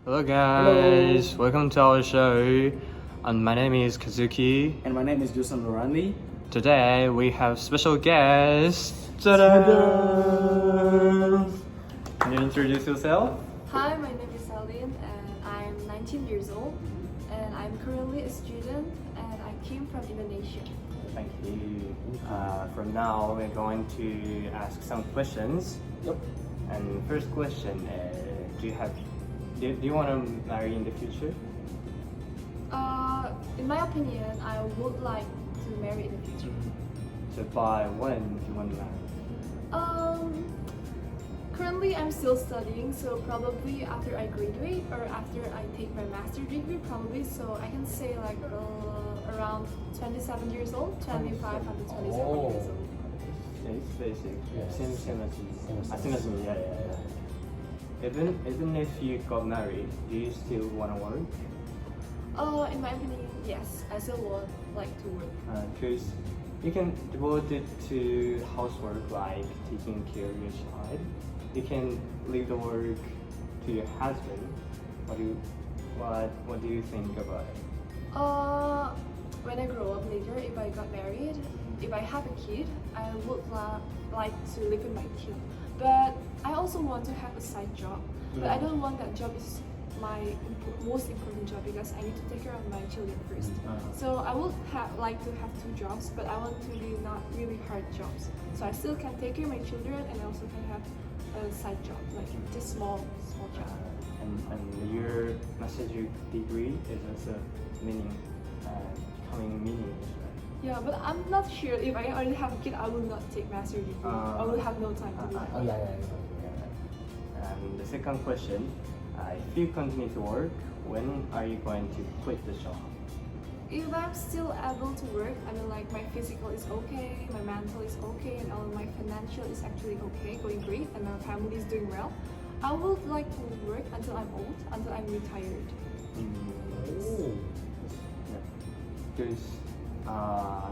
Hello guys, Hello. welcome to our show. And my name is Kazuki. And my name is Josan Lorandi. Today we have special guest. Ta-da! Can you introduce yourself? Hi, my name is Aline and I'm 19 years old and I'm currently a student and I came from Indonesia. Thank you. From now we're going to ask some questions. Yep. And first question, do you want to marry in the future? In my opinion, I would like to marry in the future. So by when do you want to marry? Currently I'm still studying, so probably after I graduate or after I take my master's degree, probably. So I can say like around 27 years old, 25 until 27 years old. Yeah, it's basic. Yes. Same as me. Same as me. Yeah. Even if you got married, do you still want to work? In my opinion, yes, I still would like to work. Because you can devote it to housework, like taking care of your child. You can leave the work to your husband. What do you think about it? When I grow up later, if I got married, if I have a kid, I would like to live with my kid. But I also want to have a side job. But I don't want that job is my most important job because I need to take care of my children first. So I would like to have two jobs, but I want to be not really hard jobs. So I still can take care of my children and I also can have a side job, like just small job. And your master's degree is also becoming meaningless, right? Yeah, but I'm not sure if I already have a kid, I will not take master's degree. I will have no time to do that. And the second question, if you continue to work, when are you going to quit the job? If I'm still able to work, I mean like my physical is okay, my mental is okay, and all my financial is actually okay, going great, and my family is doing well, I would like to work until I'm old, until I'm retired. Because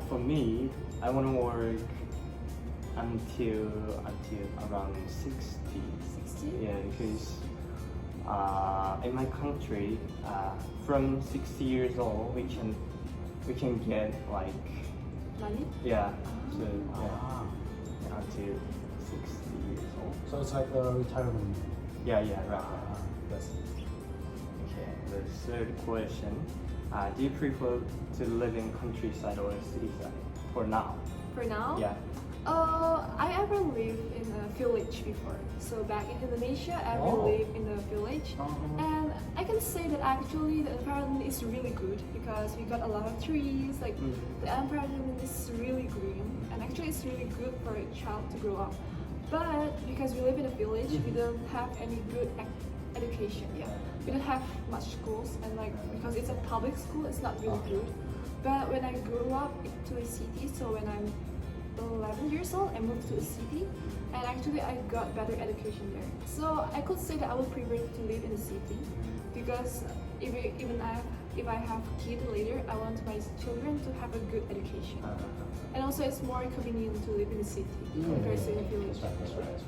for me, I want to work until around 60. 60? Yeah, because in my country, from 60 years old, we can get like Money? so until 60 years old. So it's like a retirement. Right. Yes. Okay, the third question, do you prefer to live in countryside or city side for now? For now? Yeah. I ever lived in a village before. So back in Indonesia, I ever lived in a village. And I can say that actually the environment is really good because we got a lot of trees, like the environment is really green and actually it's really good for a child to grow up. But because we live in a village, we don't have any good education. We don't have much schools and like because it's a public school, it's not really good. But when I grew up into a city, so when I'm 11 years old, I moved to a city and actually I got better education there. So I could say that I would prefer to live in a city because if I have a kid later, I want my children to have a good education. And also it's more convenient to live in a city compared to in a village. That's right.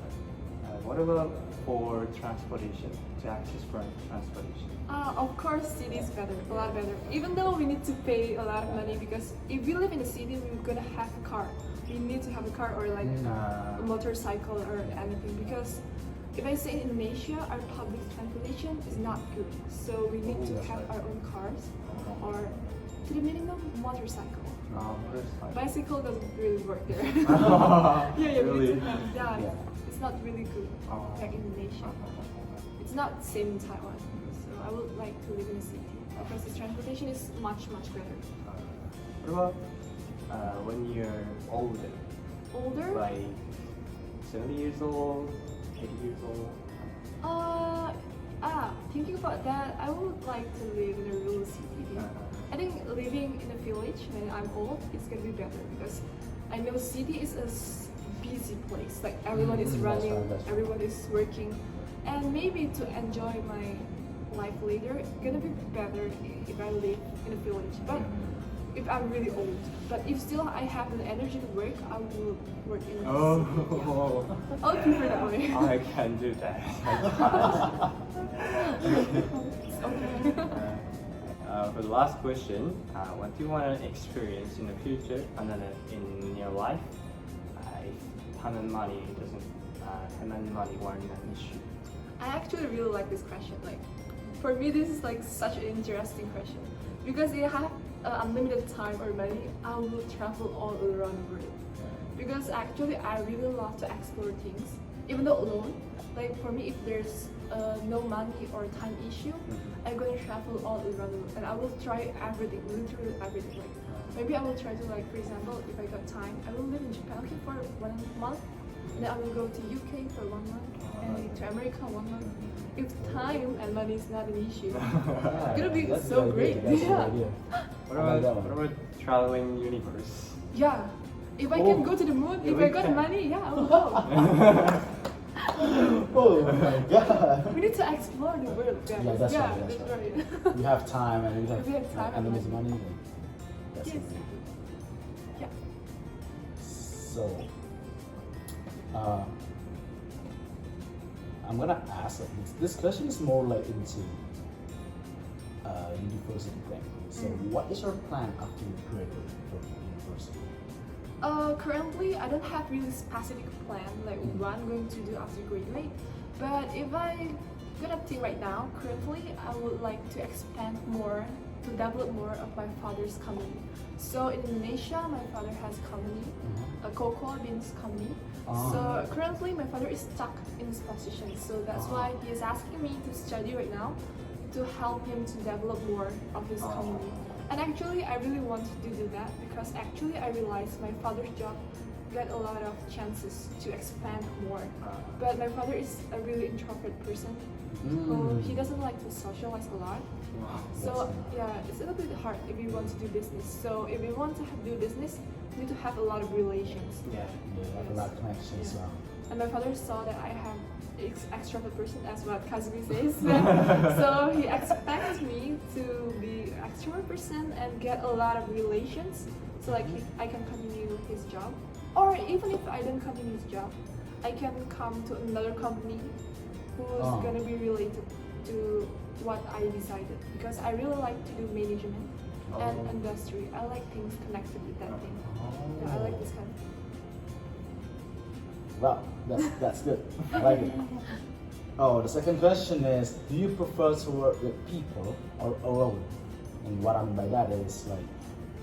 What about for transportation, to access for transportation? Of course, city is better, a lot better. Even though we need to pay a lot of money because if we live in a city, we're gonna have a car. We need to have a car or like a motorcycle or anything because if I say in Indonesia, our public transportation is not good. So we need to have our own cars or to the minimum motorcycle. Bicycle doesn't really work there. We Really? need to have it's not really good like in Indonesia. It's not the same in Taiwan. So I would like to live in a city because the transportation is much better. What about when you're older? Older? Like 70 years old, 80 years old? Thinking about that, I would like to live in a rural city. I think living in a village when I'm old is gonna be better because I know city is a busy place. Like everyone is running, that's right. everyone is working, and maybe to enjoy my life later, it's gonna be better if I live in a village. But if I'm really old. But if still I have the energy to work, I will work in a city. Yeah. I would prefer that way. I can do that. I can't. for the last question, what do you want to experience in the future and then in your life? If time and money weren't an issue. I actually really like this question. Like, for me, this is like such an interesting question because if I have unlimited time or money, I will travel all around the world. Because actually, I really love to explore things, even though alone. Like for me, if there's no money or time issue, I'm gonna travel all around the world and I will try everything, literally everything. Like maybe I will try to, like, for example, if I got time, I will live in Japan for 1 month. Then I will go to UK for 1 month and to America 1 month. If time and money is not an issue, it's gonna be That's so a good great. idea. That's a good Yeah. idea. What I like that about one. what about traveling universe? Yeah. If I Oh. can go to the moon, Yeah, if we I got can. money, yeah, I will go. Oh my god. We need to explore the world, guys. Yeah, that's right, that's right. We have time and we have, We have time and and there's money. Then that's Yes. amazing. Yeah. So, I'm gonna ask like this question is more like into university thing. So, what is your plan after you graduate from university? Currently, I don't have really specific plan like what I'm going to do after graduate. But if I gonna think right now, currently I would like to expand more, to develop more of my father's company. So in Indonesia, my father has company, a cocoa beans company. So currently my father is stuck in this position. So that's why he is asking me to study right now to help him to develop more of his company. And actually, I really want to do that because actually I realized my father's job got a lot of chances to expand more. But my father is a really introvert person who he doesn't like to socialize a lot. So yeah, it's a little bit hard if you want to do business. So if you want to do business, you need to have a lot of relations. Yeah. Yeah, like a lot of connections. Yeah. Yeah. And my father saw that I have extrovert person, as what Kazuki says. So he expects me to be extrovert person and get a lot of relations. So like I can continue his job, or even if I don't continue his job, I can come to another company who's gonna be related to what I decided. Because I really like to do management and industry. I like things connected with that thing. Yeah, I like this kind of thing. Wow, that's good. I like it. Oh, the second question is, do you prefer to work with people or alone? And what I mean by that is like,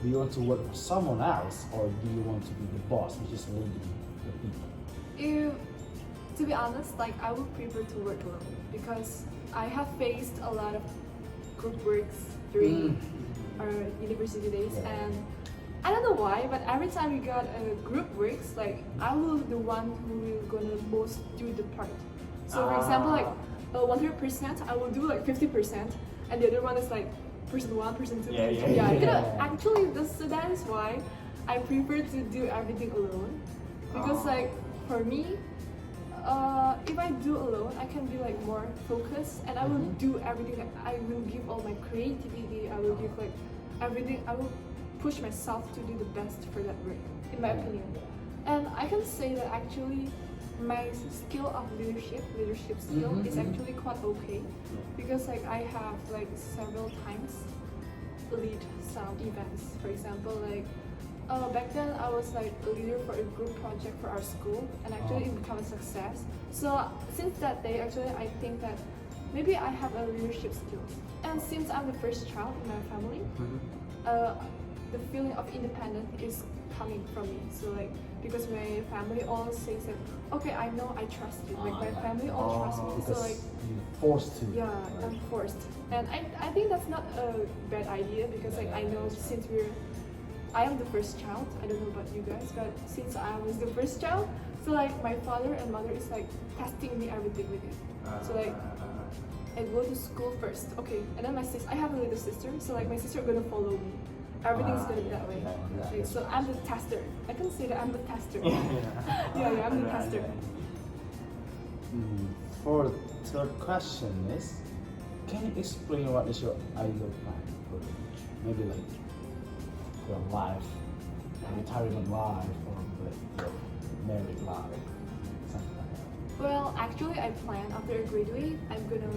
do you want to work for someone else or do you want to be the boss, which is leading the people? To be honest, like I would prefer to work alone because I have faced a lot of group works during our university days, and I don't know why, but every time we got a group works, like I will be the one who will gonna most do the part. So for example, like 100%, I will do like 50%, and the other one is like person 1, person 2, person 3. You know, actually, that is why I prefer to do everything alone, because like for me, if I do alone, I can be like more focused, and I will do everything. Like, I will give all my creativity. I will give like everything. I will push myself to do the best for that work, in my opinion. And I can say that actually my skill of leadership skill is actually quite okay, because like I have like several times lead some events. For example, like back then I was like a leader for a group project for our school, and actually it became a success. So since that day, actually I think that maybe I have a leadership skills. And since I'm the first child in my family, the feeling of independence is coming from me. So like, because my family all says that, okay, I know, I trust you. Like my family all trust me. So like, you're forced to. yeah, I'm forced. And I think that's not a bad idea, because like I know since I am the first child. I don't know about you guys, but since I was the first child, so like my father and mother is like testing me everything with it. So like, I go to school first, okay, and then I have a little sister, so like my sister gonna follow me. Everything's gonna be that way. Like, so I'm the tester. I can say that I'm the tester. Yeah, I'm the tester. For the third question is, can you explain what is your ideal plan for the future? Maybe like your life, retirement life, or like your married life, something like that. Well, actually, I plan after I graduate, I'm gonna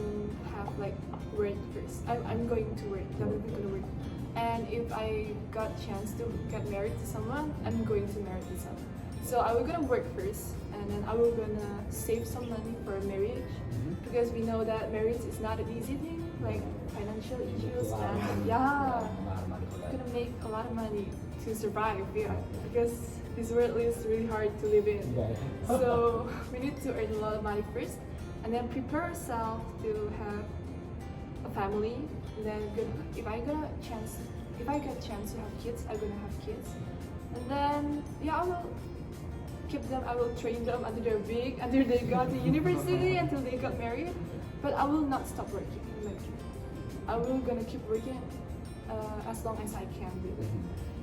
have like work first. I'm going to work, definitely gonna work. And if I got chance to get married to someone, I'm going to marry to someone. So I will gonna work first, and then I will gonna save some money for marriage, because we know that marriage is not an easy thing, like financial issues, and yeah, gonna make a lot of money to survive, yeah, because this world is really hard to live in. So we need to earn a lot of money first, and then prepare ourselves to have a family. And then if I get a chance to have kids, I'm gonna have kids. And then yeah, I will keep them. I will train them until they're big, until they got to university, until they got married. But I will not stop working. Like I will gonna keep working as long as I can do it.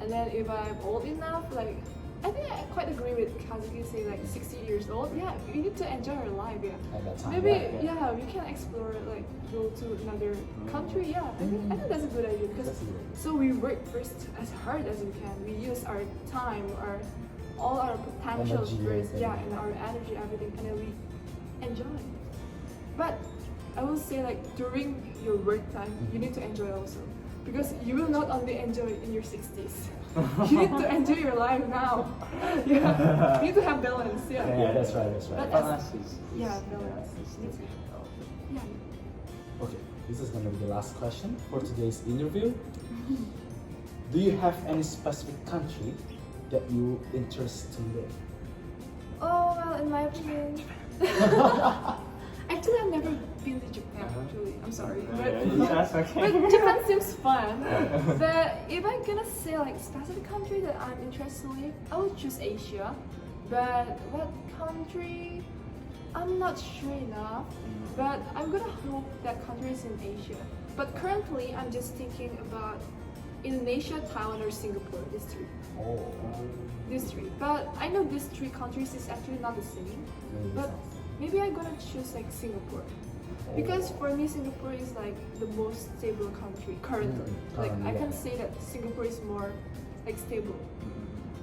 And then if I'm old enough, like I think I quite agree with Kazuki saying like 60 years old. Yeah, we need to enjoy our life. Yeah, At that time, maybe yeah, we can explore like go to another country. Yeah, I think that's a good idea because so we work first as hard as we can. We use our time, all our potential Energy, first. everything. Yeah, and our energy, everything, and then we enjoy. But I will say like during your work time, you need to enjoy also. Because you will not only enjoy it in your 60s. You need to enjoy your life now. Yeah, you need to have balance. Yeah, Yeah, that's right. But Balance is yeah, balance. Yeah. Okay, this is gonna be the last question for today's interview. Do you have any specific country that you interest to live? Oh well, in my opinion, actually I've never been to Japan. Actually, I'm sorry, That's okay. but Japan seems fun. But if I'm gonna say like specific country that I'm interested in, I would choose Asia. But what country? I'm not sure enough. But I'm gonna hope that country is in Asia. But currently, I'm just thinking about Indonesia, Taiwan, or Singapore. These three. Oh, These three. But I know these three countries is actually not the same. But maybe I'm gonna choose like Singapore. Because for me, Singapore is like the most stable country currently. Like I can say that Singapore is more like stable.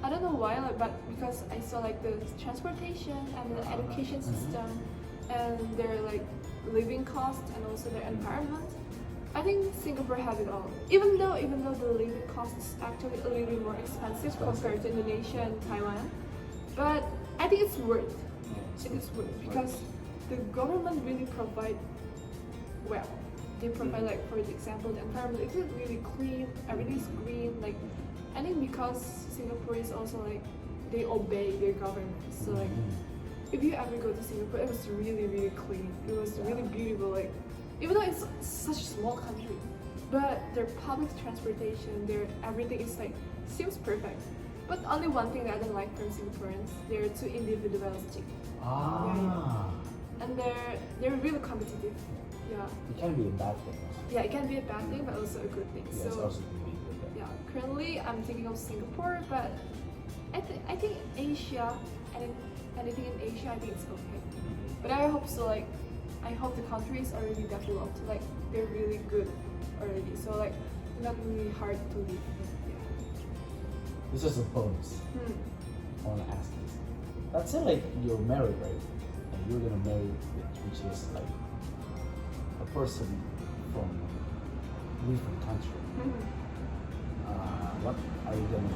I don't know why, like, but because I saw like the transportation and the education system and their like living cost and also their environment. I think Singapore has it all. Even though the living cost is actually a little bit more expensive compared to Indonesia and Taiwan, but I think it's worth. It is worth because the government really provide well. They provide like for example the environment is really clean, everything is green. Like I think because Singapore is also like they obey their government. So like if you ever go to Singapore, it was really clean. It was really beautiful. Like even though it's such a small country, but their public transportation, their everything is like seems perfect. But only one thing that I don't like from Singaporeans, they're too individualistic. And they're really competitive. Yeah. It can be a bad thing. Yeah, it can be a bad thing, but also a good thing. Yeah, it's So also can be good. yeah, currently I'm thinking of Singapore, but I think Asia and anything in Asia, I think it's okay. But I hope so. Like I hope the country is already developed. Like they're really good already. So like not really hard to live. Yeah. This is a bonus. I want to ask this. Let's say like you're married, right? And you're gonna marry which is like a person from a different country. What are you gonna do?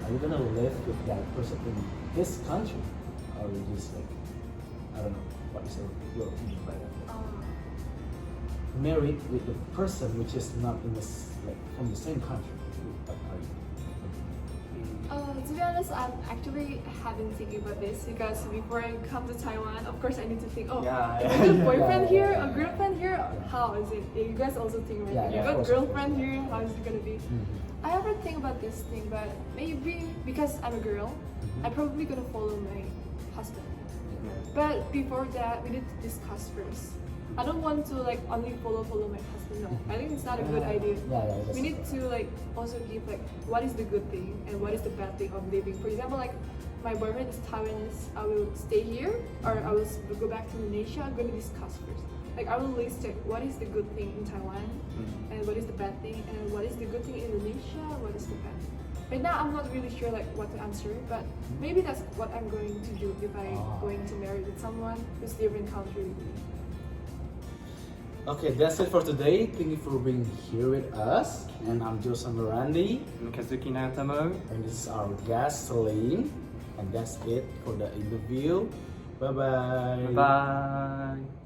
Are you gonna live with that person in his country, or you just like I don't know what is your opinion by that? Married with the person which is not in this like from the same country. What are you? To be honest, I'm actually having thinking about this because before I come to Taiwan, of course I need to think, oh, Yeah, if yeah. I got a boyfriend Yeah, here, yeah, a girlfriend here, how is it? You guys also think, right? You got of course, girlfriend of course, here, how is it gonna be? I ever think about this thing, but maybe because I'm a girl, I'm probably gonna follow my husband. But before that, we need to discuss first. I don't want to like only follow my husband. No, I think it's not a good idea. That's We need to like also give like what is the good thing and what is the bad thing of living. For example, like my boyfriend is Taiwanese, I will stay here or I will go back to Indonesia. I'm going to discuss first. Like I will list like what is the good thing in Taiwan and what is the bad thing and what is the good thing in Indonesia, what is the bad thing. right now I'm not really sure like what to answer, but maybe that's what I'm going to do if I'm going to marry with someone who's different country with me. Okay, that's it for today. Thank you for being here with us. And I'm Josan Lorandi. I'm Kazuki Nagatomo. And this is our guest, Celine. And that's it for the interview. Bye-bye. Bye.